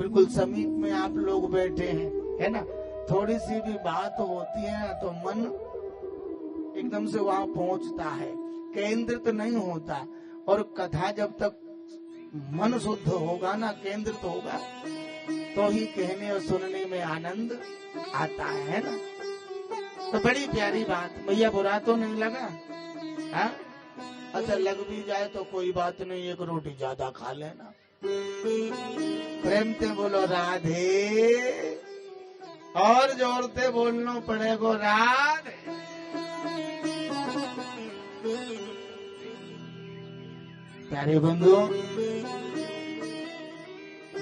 बिल्कुल समीप में आप लोग बैठे हैं, है ना, थोड़ी सी भी बात होती है ना तो मन एकदम से वहां पहुंचता है, केंद्रित नहीं होता। और कथा जब तक मन शुद्ध होगा ना, केंद्रित होगा, तो ही कहने और सुनने में आनंद आता है ना। तो बड़ी प्यारी बात, भैया बुरा तो नहीं लगा? हाँ, अच्छा लग भी जाए तो कोई बात नहीं, एक रोटी ज्यादा खा लेना। प्रेम से बोलो राधे, और जोर से बोलना पड़ेगा राधे। प्यारे बंधुओं,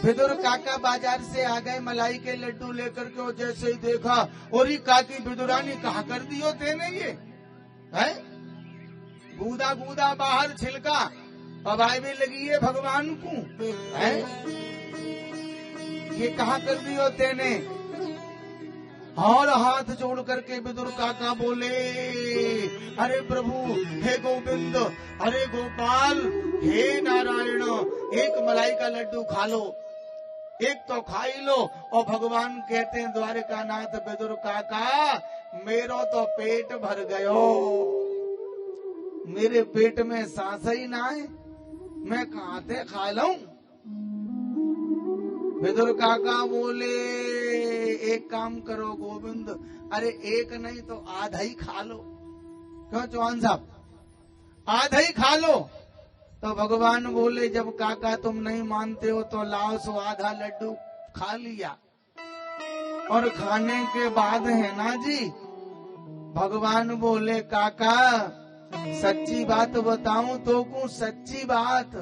विदुर काका बाजार से आ गए मलाई के लड्डू लेकर के, और जैसे ही देखा, और ये काकी विदुरानी कहा कर दियो तेने ये है, गूदा गूदा बाहर छिलका, अब आए भी लगी है भगवान को है, ये कहा कर दियो तेने। और हाथ जोड़ करके विदुर काका बोले, अरे प्रभु, हे गोविंद, अरे गोपाल, हे नारायण, एक मलाई का लड्डू खा लो, एक तो खा ही लो। और भगवान कहते हैं द्वारिका नाथ विदुर काका, मेरो तो पेट भर गयो, मेरे पेट में सांस ही ना है, मैं कहाँ से खा लूं। विदुर काका बोले, एक काम करो गोविंद, अरे एक नहीं तो आधा ही खा लो। क्यों चौहान साहब, आधा ही खा लो। तो भगवान बोले, जब काका तुम नहीं मानते हो तो लाओ, सो आधा लड्डू खा लिया। और खाने के बाद है ना जी, भगवान बोले, काका सच्ची बात बताऊं तो को, सच्ची बात?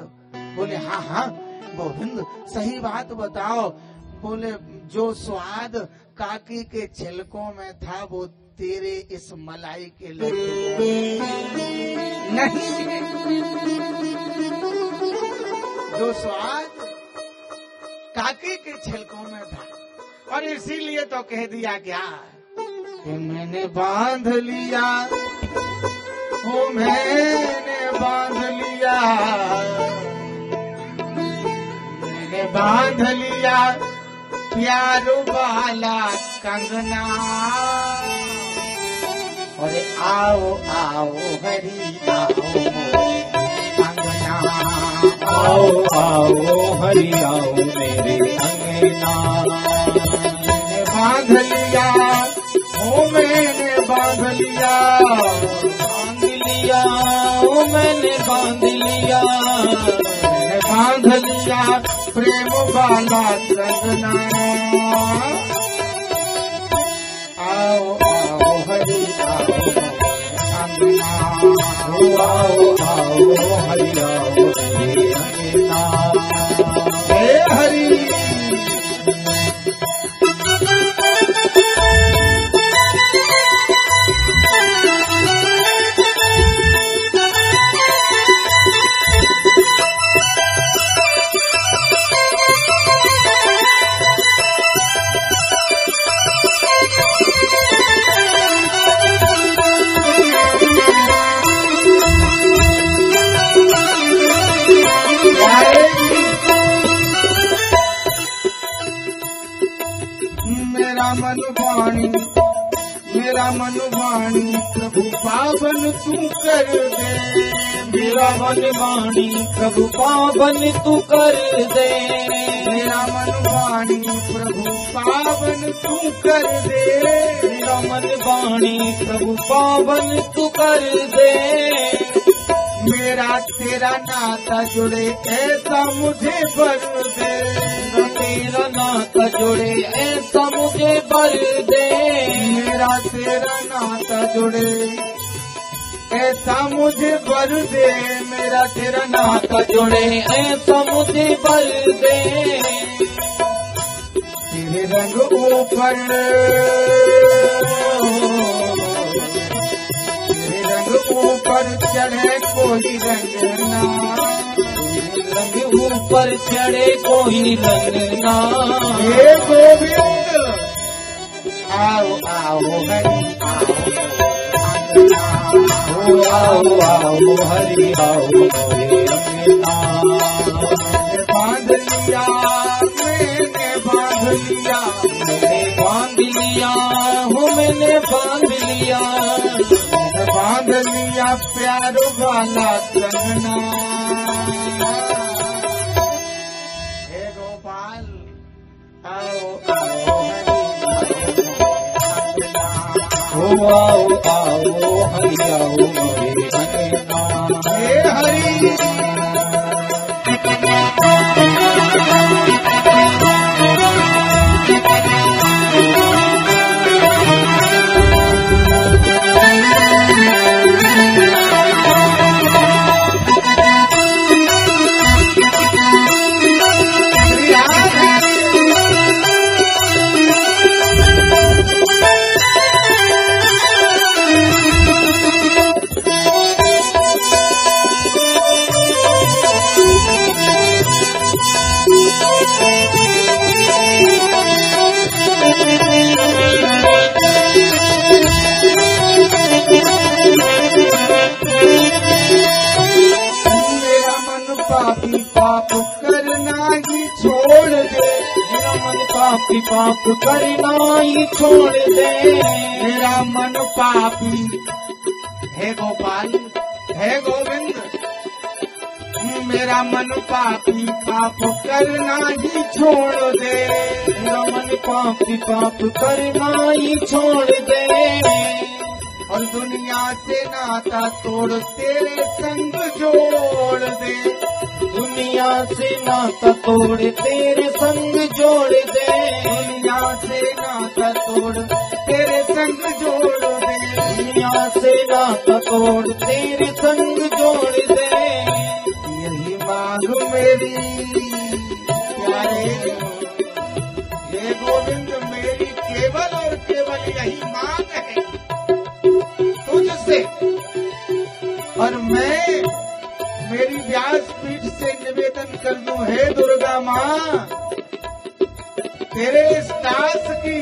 बोले हाँ हाँ गोविंद, सही बात बताओ। बोले, जो स्वाद काकी के छिलकों में था वो तेरे इस मलाई के लड्डू नहीं, जो स्वाद काकी के छिलकों में था। और इसीलिए तो कह दिया क्या कि मैंने बांध लिया, वो मैंने बांध लिया, मैंने बांध लिया प्यारो वाला कंगना। और आओ आओ हरी आओ अंगना, आओ आओ हरि आओ मेरे अंगना। मैंने बांध लिया, ओ मैंने बांध लिया, बांध लिया, ओ मैंने बांध लिया, मैंने बांध लिया प्रेम वाला कंगना। आओ आओ हरि आओ अंगना, आओ आओ हरि आओ मेरे अंगना। हे हरि। मेरा मन वाणी प्रभु पावन तू कर दे, मेरा मन वाणी प्रभु पावन तू कर दे, मेरा मन वाणी प्रभु पावन तू कर दे, मेरा मन वाणी प्रभु पावन तू कर दे। मेरा तेरा नाता जुड़े ऐसा मुझे बर दे, तेरा नाता जुड़े ऐसा मुझे बर दे, मेरा तेरा नाता जुड़े ऐसा मुझे बर दे, मेरा तेरा नाता जुड़े ऐसा मुझे बर दे। तेरे रंग ऊपर, तेरे रंग ऊपर चढ़े कोई रंग ना, रंग ऊपर चढ़े कोई रंग ना। हे गोविंद आओ आओ हरि आओ आओ आओ हरि आओ मेरे अंगना। बांध लिया मैंने बांध लिया, मैंने बांध लिया हूँ, मैंने बांध लिया, बांध लिया प्यारो वाला कंगना। हे गोपाल आओ आओ आओ आओ हरि आओ मेरे अंगना। हे हरि पाप करना ही छोड़ दे, मेरा मन पापी पाप करना ही छोड़ दे, मेरा मन पापी। हे गोपाल हे गोविंद, मेरा मन पापी पाप करना ही छोड़ दे, मेरा मन पापी पाप करना ही छोड़ दे, और दुनिया से नाता तोड़ तेरे संग जोड़ दे, दुनिया से नाता तोड़ तेरे संग जोड़ दे, दुनिया से नाता तोड़ तेरे संग जोड़ दे, दुनिया से नाता तोड़ तेरे संग जोड़ दे, यही मांग मेरी प्यारे। हे गोविंद मेरी केवल और केवल यही मांग है तुझसे, और मैं मेरी व्यासपीठ से निवेदन कर दूं, हे दुर्गा माँ, तेरे इस दास की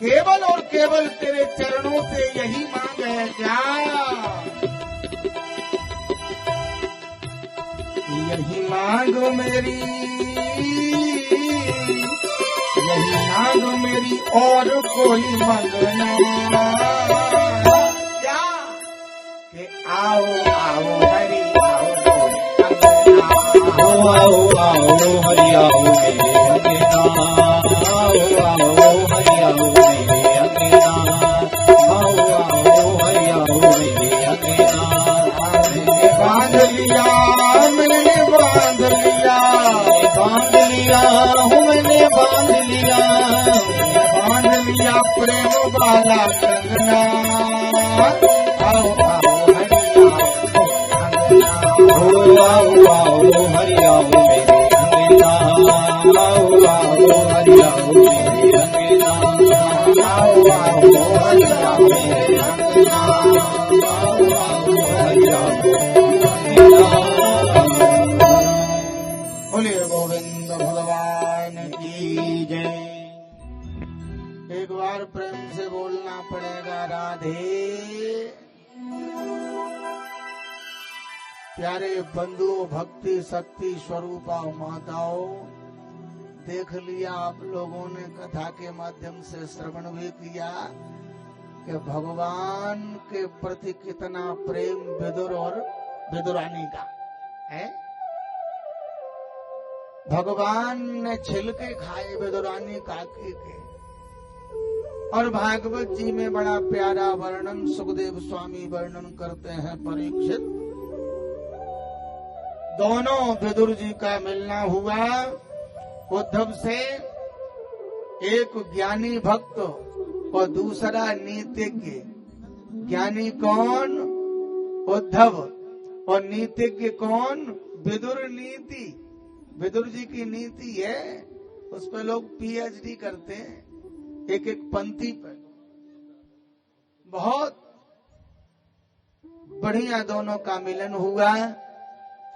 केवल और केवल तेरे चरणों से यही मांग है क्या? यही मांग मेरी, यही मांग मेरी, और कोई मांगना क्या? कि आओ आओ हरि आओ आओ हरि आओ मेरे अंगना, आओ आओ हरि आओ मेरे अंगना, आओ आओ हरि आओ मेरे अंगना। मैंने बांध लिया, मैंने बांध लिया, बांध लिया हूँ, मैंने बांध लिया, बांध लिया प्रेम वाला कंगना। आओ आओ हरि आओ आओ हरि आओ मेरे अंगना, आओ आओ हरि आओ मेरे अंगना, आओ आओ हरि आओ मेरे अंगना, आओ आओ हरि आओ। बोलिए गोविंद भगवान की जय। एक बार प्रेम से बोलना पड़ेगा राधे। प्यारे बंधुओं, भक्ति शक्ति स्वरूपा माताओं, देख लिया आप लोगों ने, कथा के माध्यम से श्रवण भी किया कि भगवान के प्रति कितना प्रेम विदुर और विदुरानी का है। भगवान ने छिलके खाए विदुरानी काकी के, और भागवत जी में बड़ा प्यारा वर्णन सुखदेव स्वामी वर्णन करते हैं। परीक्षित दोनों विदुर जी का मिलना हुआ उद्धव से, एक ज्ञानी भक्त और दूसरा नीतिज्ञ। ज्ञानी कौन? उद्धव। और नीतिज्ञ कौन? विदुर नीति। विदुर जी की नीति है, उस पर लोग पीएचडी करते हैं एक एक पंक्ति पर। बहुत बढ़िया दोनों का मिलन हुआ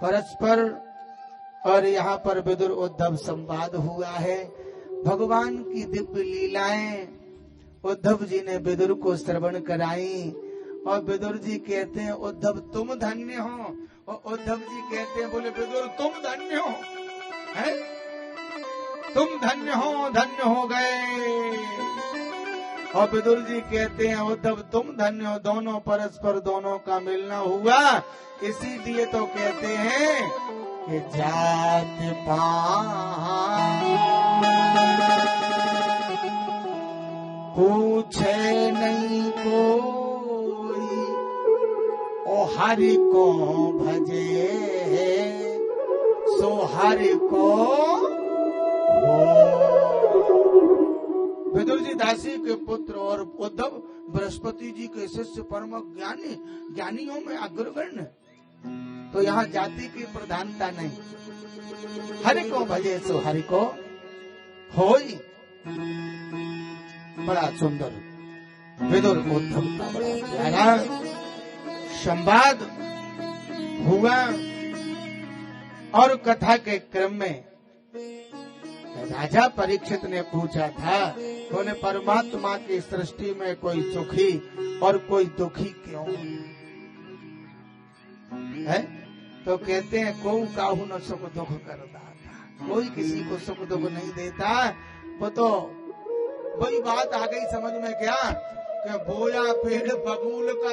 परस्पर, और यहाँ पर विदुर उद्धव संवाद हुआ है। भगवान की दिव्य लीलाएं उद्धव जी ने विदुर को श्रवण कराई, और विदुर जी कहते हैं उद्धव तुम धन्य हो, और उद्धव जी कहते हैं बोले विदुर तुम धन्य हो। है? तुम धन्य हो गए। और विदुर जी कहते हैं उद्धव तुम धन्य हो, दोनों परस्पर दोनों का मिलना हुआ, इसीलिए तो कहते हैं कि जात पात पूछे नहीं कोई, ओ हरि को भजे सो हरि को हो। विदुर जी दासी के पुत्र और उद्धव बृहस्पति जी के शिष्य परम ज्ञानी, ज्ञानियों में अग्रगण्य। तो यहाँ जाति की प्रधानता नहीं, हरि को भजे सो हरि को होई। बड़ा सुंदर विदुर उद्धव का बड़ा प्यारा संवाद हुआ। और कथा के क्रम में राजा परीक्षित ने पूछा था उन्हें परमात्मा की सृष्टि में कोई सुखी और कोई दुखी क्यों है? तो कहते हैं को काहू न सुख दुख कर दाता, कोई किसी को सुख दुख नहीं देता। वो तो वही बात आ गई समझ में क्या कि बोया पेड़ बबूल का